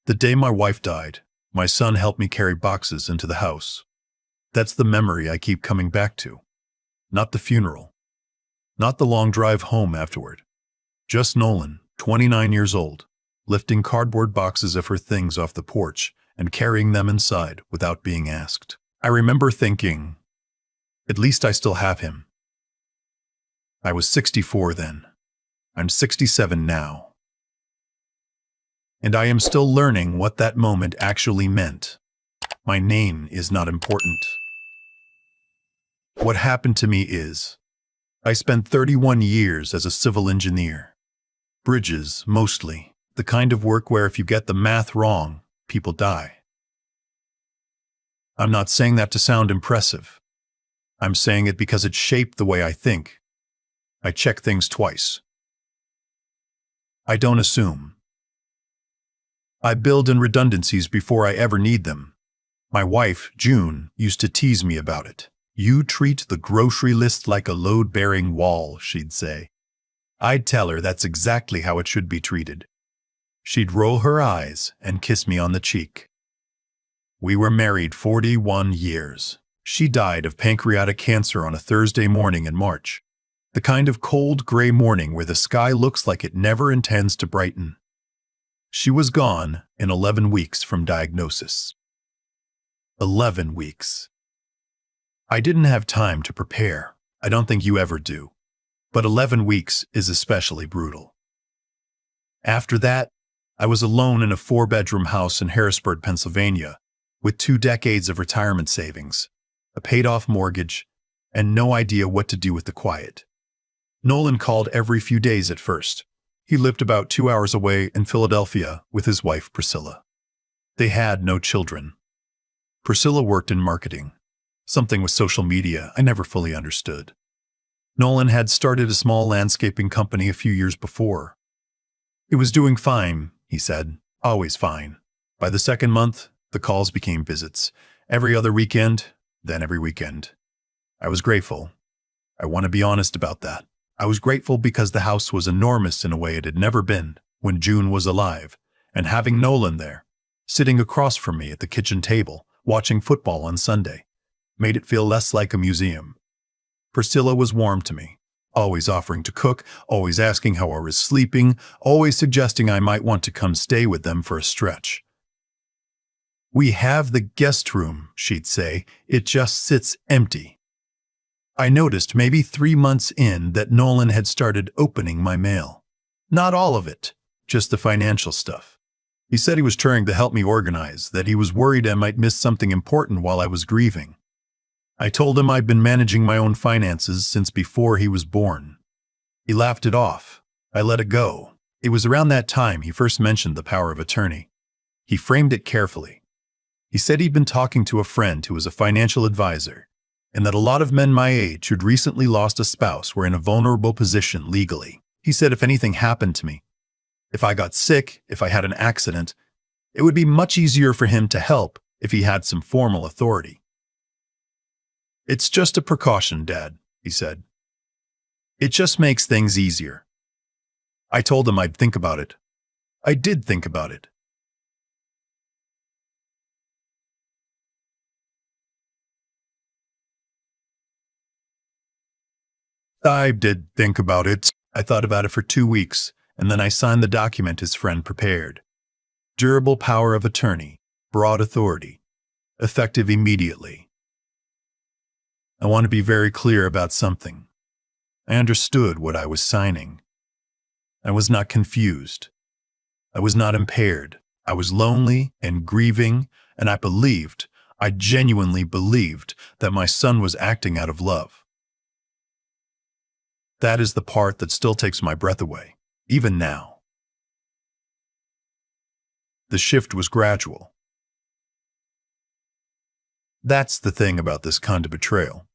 The day my wife died, my son helped me carry boxes into the house. That's the memory I keep coming back to. Not the funeral. Not the long drive home afterward. Just Nolan, 29 years old, lifting cardboard boxes of her things off the porch and carrying them inside without being asked. I remember thinking, at least I still have him. I was 64 then. I'm 67 now. And I am still learning what that moment actually meant. My name is not important. What happened to me is, I spent 31 years as a civil engineer. Bridges, mostly. The kind of work where if you get the math wrong, people die. I'm not saying that to sound impressive. I'm saying it because it shaped the way I think. I check things twice. I don't assume. I build in redundancies before I ever need them. My wife, June, used to tease me about it. You treat the grocery list like a load-bearing wall, she'd say. I'd tell her that's exactly how it should be treated. She'd roll her eyes and kiss me on the cheek. We were married 41 years. She died of pancreatic cancer on a Thursday morning in March. The kind of cold gray morning where the sky looks like it never intends to brighten. She was gone in 11 weeks from diagnosis. 11 weeks. I didn't have time to prepare. I don't think you ever do. But 11 weeks is especially brutal. After that, I was alone in a 4-bedroom house in Harrisburg, Pennsylvania, with 2 decades of retirement savings, a paid-off mortgage, and no idea what to do with the quiet. Nolan called every few days at first. He lived about 2 hours away in Philadelphia with his wife, Priscilla. They had no children. Priscilla worked in marketing, something with social media I never fully understood. Nolan had started a small landscaping company a few years before. It was doing fine, he said, always fine. By the second month, the calls became visits. Every other weekend, then every weekend. I was grateful. I want to be honest about that. I was grateful because the house was enormous in a way it had never been when June was alive, and having Nolan there, sitting across from me at the kitchen table, watching football on Sunday, made it feel less like a museum. Priscilla was warm to me, always offering to cook, always asking how I was sleeping, always suggesting I might want to come stay with them for a stretch. We have the guest room, she'd say. It just sits empty. I noticed maybe 3 months in that Nolan had started opening my mail. Not all of it, just the financial stuff. He said he was trying to help me organize, that he was worried I might miss something important while I was grieving. I told him I'd been managing my own finances since before he was born. He laughed it off. I let it go. It was around that time he first mentioned the power of attorney. He framed it carefully. He said he'd been talking to a friend who was a financial advisor, and that a lot of men my age who'd recently lost a spouse were in a vulnerable position legally. He said if anything happened to me, if I got sick, if I had an accident, it would be much easier for him to help if he had some formal authority. It's just a precaution, Dad, he said. It just makes things easier. I told him I'd think about it. I did think about it. I did think about it. I thought about it for 2 weeks, and then I signed the document his friend prepared. Durable power of attorney, broad authority, effective immediately. I want to be very clear about something. I understood what I was signing. I was not confused. I was not impaired. I was lonely and grieving, and I genuinely believed that my son was acting out of love. That is the part that still takes my breath away, even now. The shift was gradual. That's the thing about this kind of betrayal.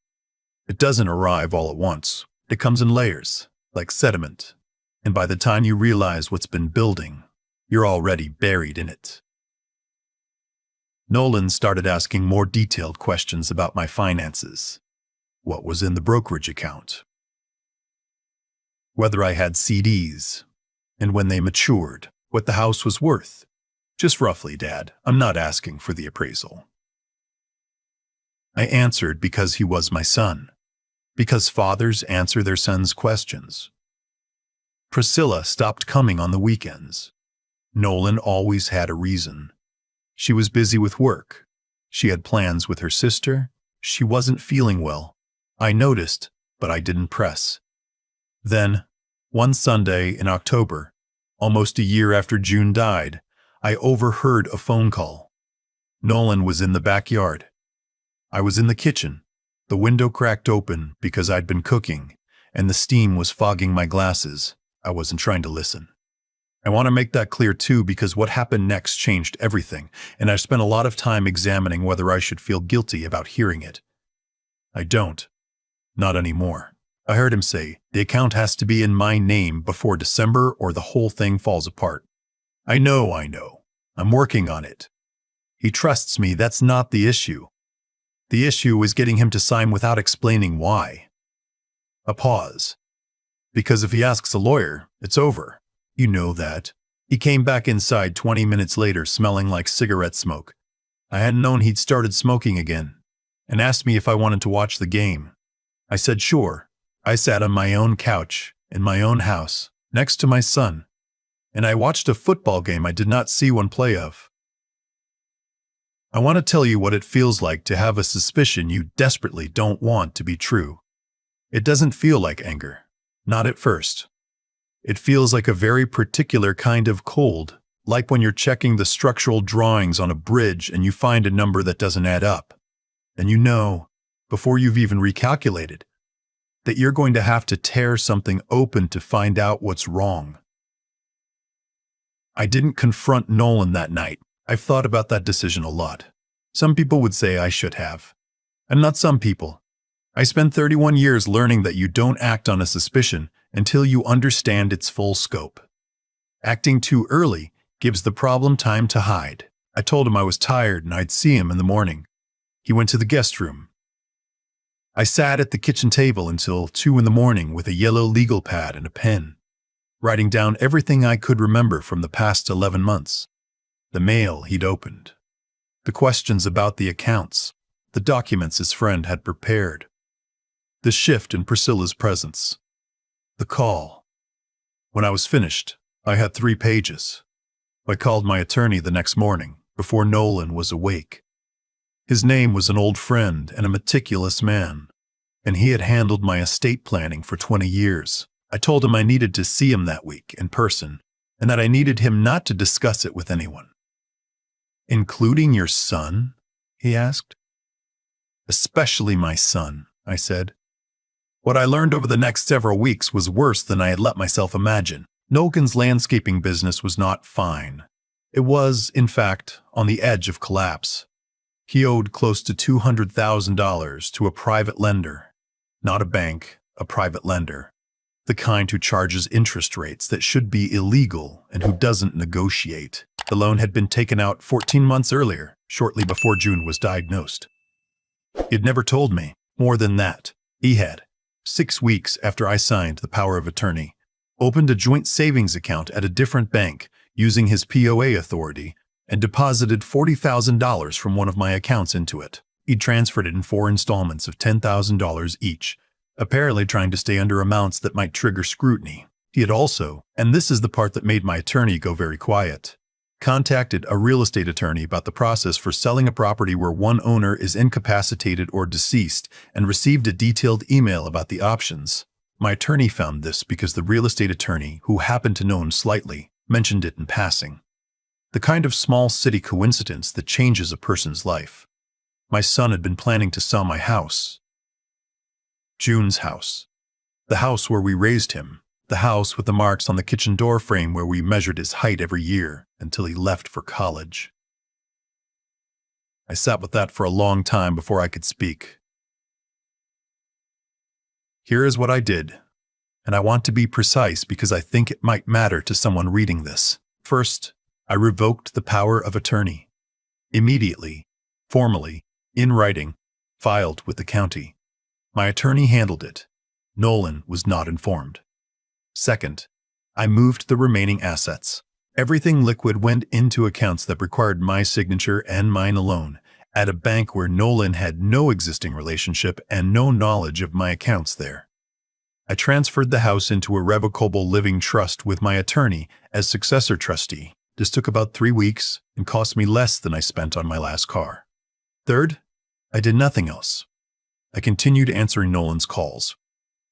It doesn't arrive all at once. It comes in layers, like sediment, and by the time you realize what's been building, you're already buried in it. Nolan started asking more detailed questions about my finances. What was in the brokerage account? Whether I had CDs, and when they matured, what the house was worth. Just roughly, Dad. I'm not asking for the appraisal. I answered because he was my son. Because fathers answer their sons' questions. Priscilla stopped coming on the weekends. Nolan always had a reason. She was busy with work. She had plans with her sister. She wasn't feeling well. I noticed, but I didn't press. Then, one Sunday in October, almost a year after June died, I overheard a phone call. Nolan was in the backyard. I was in the kitchen. The window cracked open because I'd been cooking, and the steam was fogging my glasses. I wasn't trying to listen. I want to make that clear too, because what happened next changed everything, and I spent a lot of time examining whether I should feel guilty about hearing it. I don't. Not anymore. I heard him say, the account has to be in my name before December or the whole thing falls apart. I know. I'm working on it. He trusts me, that's not the issue. The issue is getting him to sign without explaining why. A pause. Because if he asks a lawyer, it's over. You know that. He came back inside 20 minutes later smelling like cigarette smoke. I hadn't known he'd started smoking again, and asked me if I wanted to watch the game. I said sure. I sat on my own couch, in my own house, next to my son, and I watched a football game I did not see one play of. I want to tell you what it feels like to have a suspicion you desperately don't want to be true. It doesn't feel like anger. Not at first. It feels like a very particular kind of cold, like when you're checking the structural drawings on a bridge and you find a number that doesn't add up. And you know, before you've even recalculated, that you're going to have to tear something open to find out what's wrong. I didn't confront Nolan that night. I've thought about that decision a lot. Some people would say I should have. And not some people. I spent 31 years learning that you don't act on a suspicion until you understand its full scope. Acting too early gives the problem time to hide. I told him I was tired and I'd see him in the morning. He went to the guest room. I sat at the kitchen table until 2 in the morning with a yellow legal pad and a pen, writing down everything I could remember from the past 11 months. The mail he'd opened, the questions about the accounts, the documents his friend had prepared, the shift in Priscilla's presence, the call. When I was finished, I had 3 pages. I called my attorney the next morning, before Nolan was awake. His name was an old friend and a meticulous man, and he had handled my estate planning for 20 years. I told him I needed to see him that week in person, and that I needed him not to discuss it with anyone. Including your son? He asked. Especially my son, I said. What I learned over the next several weeks was worse than I had let myself imagine. Nolan's landscaping business was not fine. It was, in fact, on the edge of collapse. He owed close to $200,000 to a private lender. Not a bank, a private lender. The kind who charges interest rates that should be illegal and who doesn't negotiate. The loan had been taken out 14 months earlier, shortly before June was diagnosed. He'd never told me more than that. He had, 6 weeks after I signed the power of attorney, opened a joint savings account at a different bank using his POA authority and deposited $40,000 from one of my accounts into it. He'd transferred it in 4 installments of $10,000 each, apparently trying to stay under amounts that might trigger scrutiny. He had also, and this is the part that made my attorney go very quiet, contacted a real estate attorney about the process for selling a property where one owner is incapacitated or deceased and received a detailed email about the options. My attorney found this because the real estate attorney, who happened to know him slightly, mentioned it in passing. The kind of small city coincidence that changes a person's life. My son had been planning to sell my house. June's house. The house where we raised him. The house with the marks on the kitchen door frame where we measured his height every year until he left for college. I sat with that for a long time before I could speak. Here is what I did, and I want to be precise because I think it might matter to someone reading this. First, I revoked the power of attorney. Immediately, formally, in writing, filed with the county. My attorney handled it. Nolan was not informed. Second, I moved the remaining assets, Everything liquid went into accounts that required my signature and mine alone, at a bank where Nolan had no existing relationship and no knowledge of my accounts there. I transferred the house into a revocable living trust with my attorney as successor trustee. This took about 3 weeks and cost me less than I spent on my last car. Third, I did nothing else. I continued answering Nolan's calls.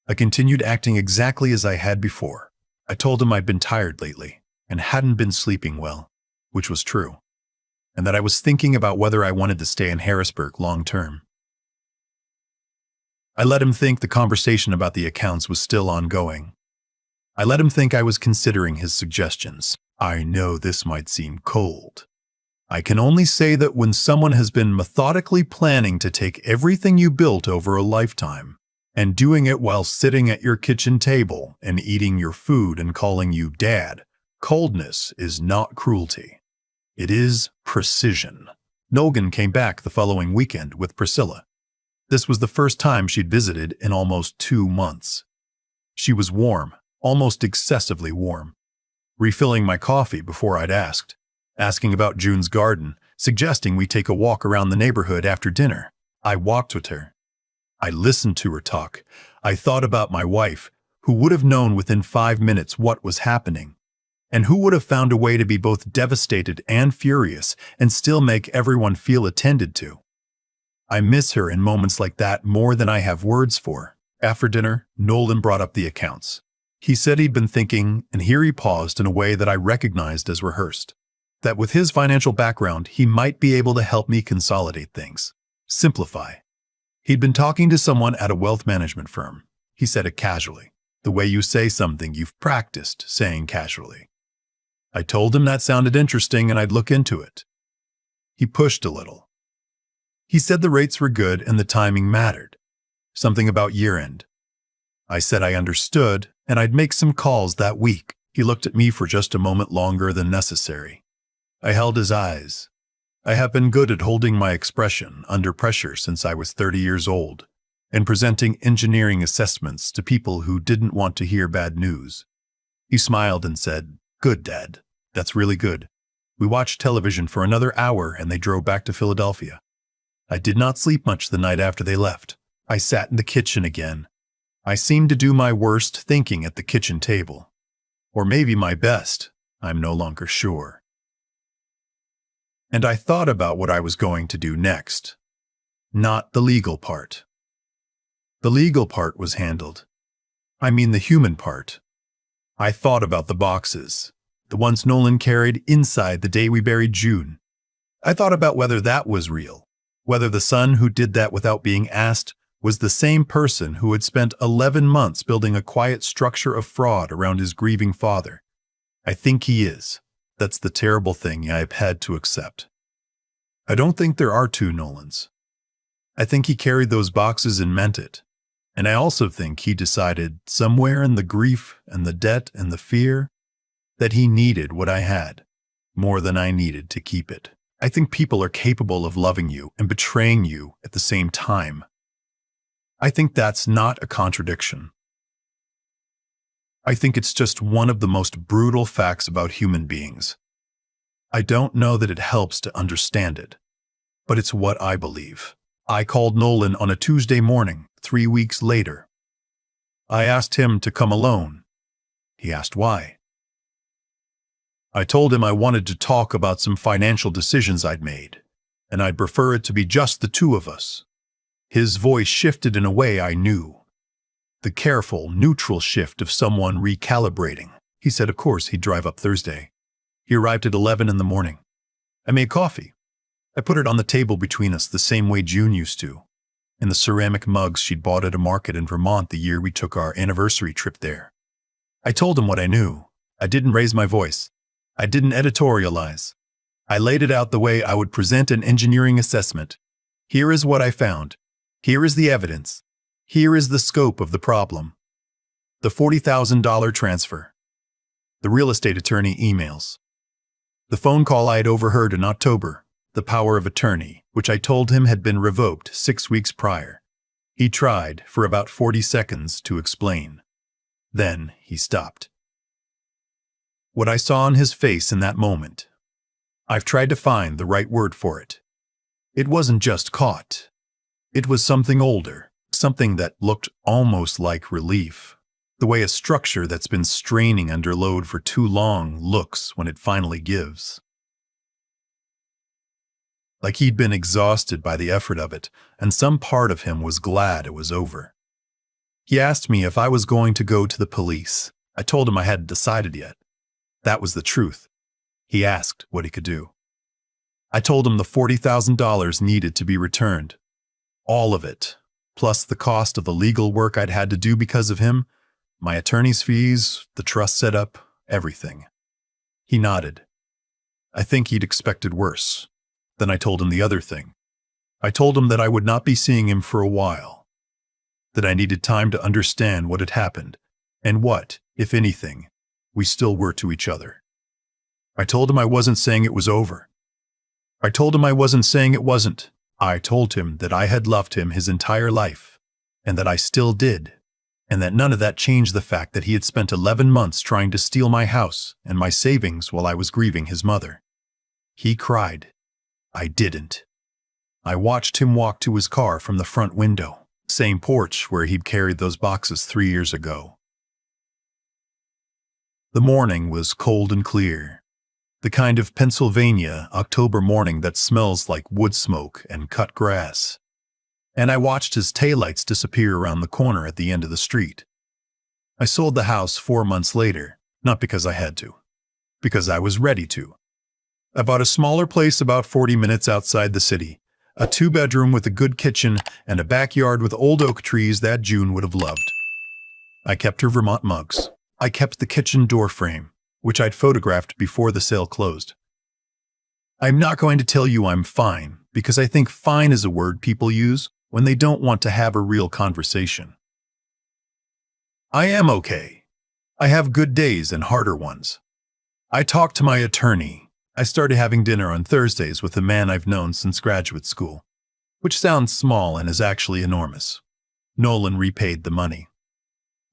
I continued acting exactly as I had before. I told him I'd been tired lately and hadn't been sleeping well, which was true, and that I was thinking about whether I wanted to stay in Harrisburg long term. I let him think the conversation about the accounts was still ongoing. I let him think I was considering his suggestions. I know this might seem cold. I can only say that when someone has been methodically planning to take everything you built over a lifetime and doing it while sitting at your kitchen table and eating your food and calling you dad, coldness is not cruelty. It is precision. Nolan came back the following weekend with Priscilla. This was the first time she'd visited in almost 2 months. She was warm, almost excessively warm, refilling my coffee before I'd asked, asking about June's garden, suggesting we take a walk around the neighborhood after dinner. I walked with her. I listened to her talk. I thought about my wife, who would have known within 5 minutes what was happening, and who would have found a way to be both devastated and furious and still make everyone feel attended to. I miss her in moments like that more than I have words for. After dinner, Nolan brought up the accounts. He said he'd been thinking, and here he paused in a way that I recognized as rehearsed, that with his financial background, he might be able to help me consolidate things, simplify. He'd been talking to someone at a wealth management firm. He said it casually, the way you say something you've practiced saying casually. I told him that sounded interesting and I'd look into it. He pushed a little. He said the rates were good and the timing mattered. Something about year-end. I said I understood and I'd make some calls that week. He looked at me for just a moment longer than necessary. I held his eyes. I have been good at holding my expression under pressure since I was 30 years old and presenting engineering assessments to people who didn't want to hear bad news. He smiled and said, "Good, Dad. That's really good." We watched television for another hour and they drove back to Philadelphia. I did not sleep much the night after they left. I sat in the kitchen again. I seemed to do my worst thinking at the kitchen table. Or maybe my best. I'm no longer sure. And I thought about what I was going to do next. Not the legal part. The legal part was handled. I mean the human part. I thought about the boxes, the ones Nolan carried inside the day we buried June. I thought about whether that was real. Whether the son who did that without being asked was the same person who had spent 11 months building a quiet structure of fraud around his grieving father. I think he is. That's the terrible thing I have had to accept. I don't think there are two Nolans. I think he carried those boxes and meant it. And I also think he decided, somewhere in the grief and the debt and the fear, that he needed what I had, more than I needed to keep it. I think people are capable of loving you and betraying you at the same time. I think that's not a contradiction. I think it's just one of the most brutal facts about human beings. I don't know that it helps to understand it, but it's what I believe. I called Nolan on a Tuesday morning, 3 weeks later. I asked him to come alone. He asked why. I told him I wanted to talk about some financial decisions I'd made, and I'd prefer it to be just the two of us. His voice shifted in a way I knew. The careful, neutral shift of someone recalibrating. He said of course he'd drive up Thursday. He arrived at 11 in the morning. I made coffee. I put it on the table between us the same way June used to, in the ceramic mugs she'd bought at a market in Vermont the year we took our anniversary trip there. I told him what I knew. I didn't raise my voice. I didn't editorialize. I laid it out the way I would present an engineering assessment. Here is what I found. Here is the evidence. Here is the scope of the problem. The $40,000 transfer. The real estate attorney emails. The phone call I had overheard in October. The power of attorney, which I told him had been revoked 6 weeks prior. He tried for about 40 seconds to explain. Then he stopped. What I saw on his face in that moment, I've tried to find the right word for it. It wasn't just caught. It was something older, something that looked almost like relief. The way a structure that's been straining under load for too long looks when it finally gives. Like he'd been exhausted by the effort of it, and some part of him was glad it was over. He asked me if I was going to go to the police. I told him I hadn't decided yet. That was the truth. He asked what he could do. I told him the $40,000 needed to be returned. All of it, plus the cost of the legal work I'd had to do because of him, my attorney's fees, the trust setup, everything. He nodded. I think he'd expected worse. Then I told him the other thing. I told him that I would not be seeing him for a while, that I needed time to understand what had happened, and what, if anything, we still were to each other. I told him I wasn't saying it was over. I told him I wasn't saying it wasn't. I told him that I had loved him his entire life, and that I still did, and that none of that changed the fact that he had spent 11 months trying to steal my house and my savings while I was grieving his mother. He cried. I didn't. I watched him walk to his car from the front window, same porch where he'd carried those boxes 3 years ago. The morning was cold and clear, the kind of Pennsylvania October morning that smells like wood smoke and cut grass. And I watched his taillights disappear around the corner at the end of the street. I sold the house 4 months later, not because I had to, because I was ready to. I bought a smaller place about 40 minutes outside the city, a 2-bedroom with a good kitchen and a backyard with old oak trees that June would have loved. I kept her Vermont mugs. I kept the kitchen door frame, which I'd photographed before the sale closed. I'm not going to tell you I'm fine, because I think fine is a word people use when they don't want to have a real conversation. I am okay. I have good days and harder ones. I talked to my attorney. I started having dinner on Thursdays with a man I've known since graduate school, which sounds small and is actually enormous. Nolan repaid the money.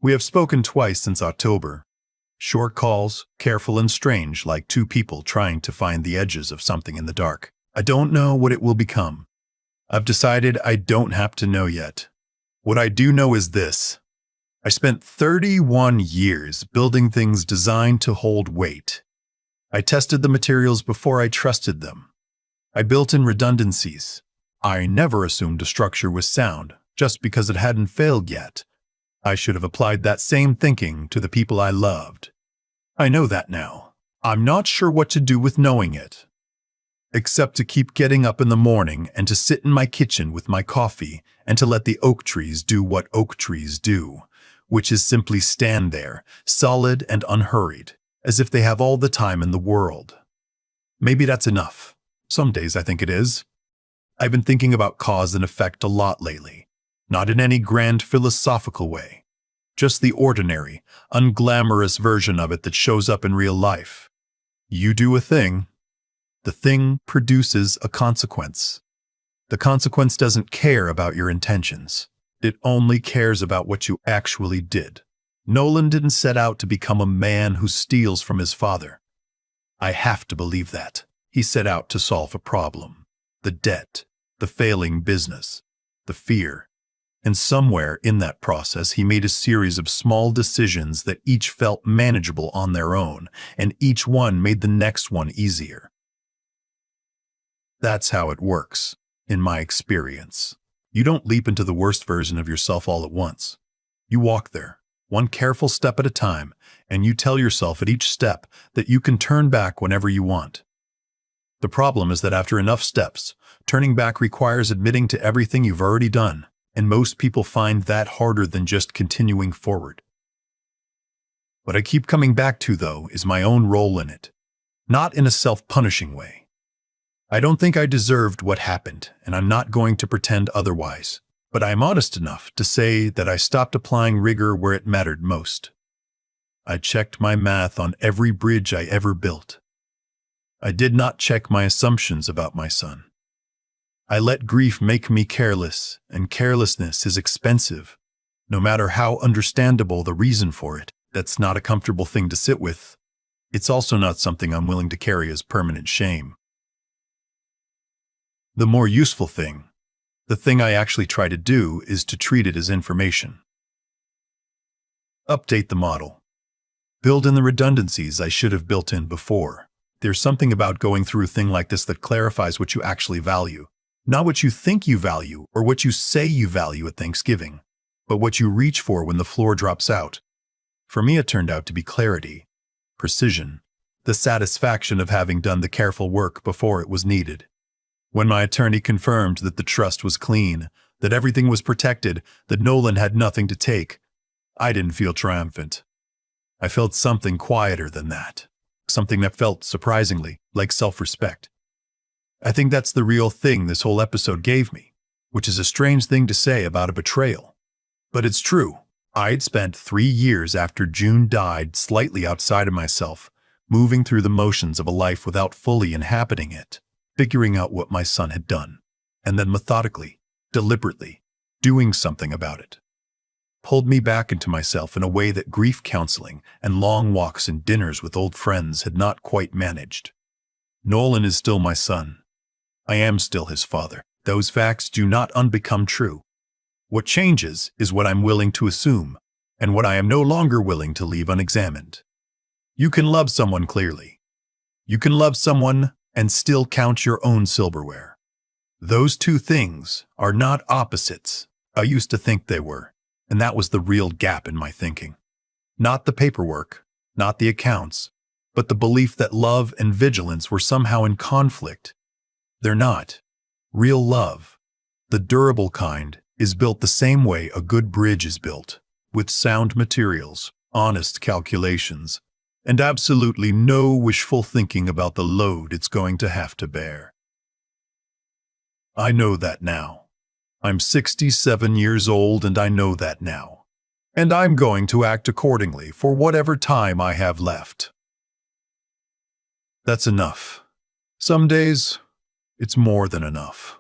We have spoken twice since October. Short calls, careful and strange, like two people trying to find the edges of something in the dark. I don't know what it will become. I've decided I don't have to know yet. What I do know is this. I spent 31 years building things designed to hold weight. I tested the materials before I trusted them. I built in redundancies. I never assumed a structure was sound just because it hadn't failed yet. I should have applied that same thinking to the people I loved. I know that now. I'm not sure what to do with knowing it, except to keep getting up in the morning and to sit in my kitchen with my coffee and to let the oak trees do what oak trees do, which is simply stand there, solid and unhurried, as if they have all the time in the world. Maybe that's enough. Some days I think it is. I've been thinking about cause and effect a lot lately, not in any grand philosophical way, just the ordinary, unglamorous version of it that shows up in real life. You do a thing, the thing produces a consequence. The consequence doesn't care about your intentions. It only cares about what you actually did. Nolan didn't set out to become a man who steals from his father. I have to believe that. He set out to solve a problem. The debt, the failing business, the fear. And somewhere in that process, he made a series of small decisions that each felt manageable on their own, and each one made the next one easier. That's how it works, in my experience. You don't leap into the worst version of yourself all at once. You walk there, one careful step at a time, and you tell yourself at each step that you can turn back whenever you want. The problem is that after enough steps, turning back requires admitting to everything you've already done, and most people find that harder than just continuing forward. What I keep coming back to, though, is my own role in it, not in a self-punishing way. I don't think I deserved what happened, and I'm not going to pretend otherwise. But I am honest enough to say that I stopped applying rigor where it mattered most. I checked my math on every bridge I ever built. I did not check my assumptions about my son. I let grief make me careless, and carelessness is expensive. No matter how understandable the reason for it, that's not a comfortable thing to sit with. it's also not something I'm willing to carry as permanent shame. The more useful thing, the thing I actually try to do, is to treat it as information. Update the model. Build in the redundancies I should have built in before. There's something about going through a thing like this that clarifies what you actually value. Not what you think you value or what you say you value at Thanksgiving, but what you reach for when the floor drops out. For me, it turned out to be clarity, precision, the satisfaction of having done the careful work before it was needed. When my attorney confirmed that the trust was clean, that everything was protected, that Nolan had nothing to take, I didn't feel triumphant. I felt something quieter than that, something that felt, surprisingly, like self-respect. I think that's the real thing this whole episode gave me, which is a strange thing to say about a betrayal. But it's true. I'd spent 3 years after June died slightly outside of myself, moving through the motions of a life without fully inhabiting it, figuring out what my son had done, and then methodically, deliberately, doing something about it. Pulled me back into myself in a way that grief counseling and long walks and dinners with old friends had not quite managed. Nolan is still my son. I am still his father. Those facts do not unbecome true. What changes is what I'm willing to assume, and what I am no longer willing to leave unexamined. You can love someone clearly. You can love someone and still count your own silverware. Those two things are not opposites. I used to think they were, and that was the real gap in my thinking. Not the paperwork, not the accounts, but the belief that love and vigilance were somehow in conflict. They're not. Real love, the durable kind, is built the same way a good bridge is built, with sound materials, honest calculations, and absolutely no wishful thinking about the load it's going to have to bear. I know that now. I'm 67 years old and I know that now. And I'm going to act accordingly for whatever time I have left. That's enough. Some days, it's more than enough.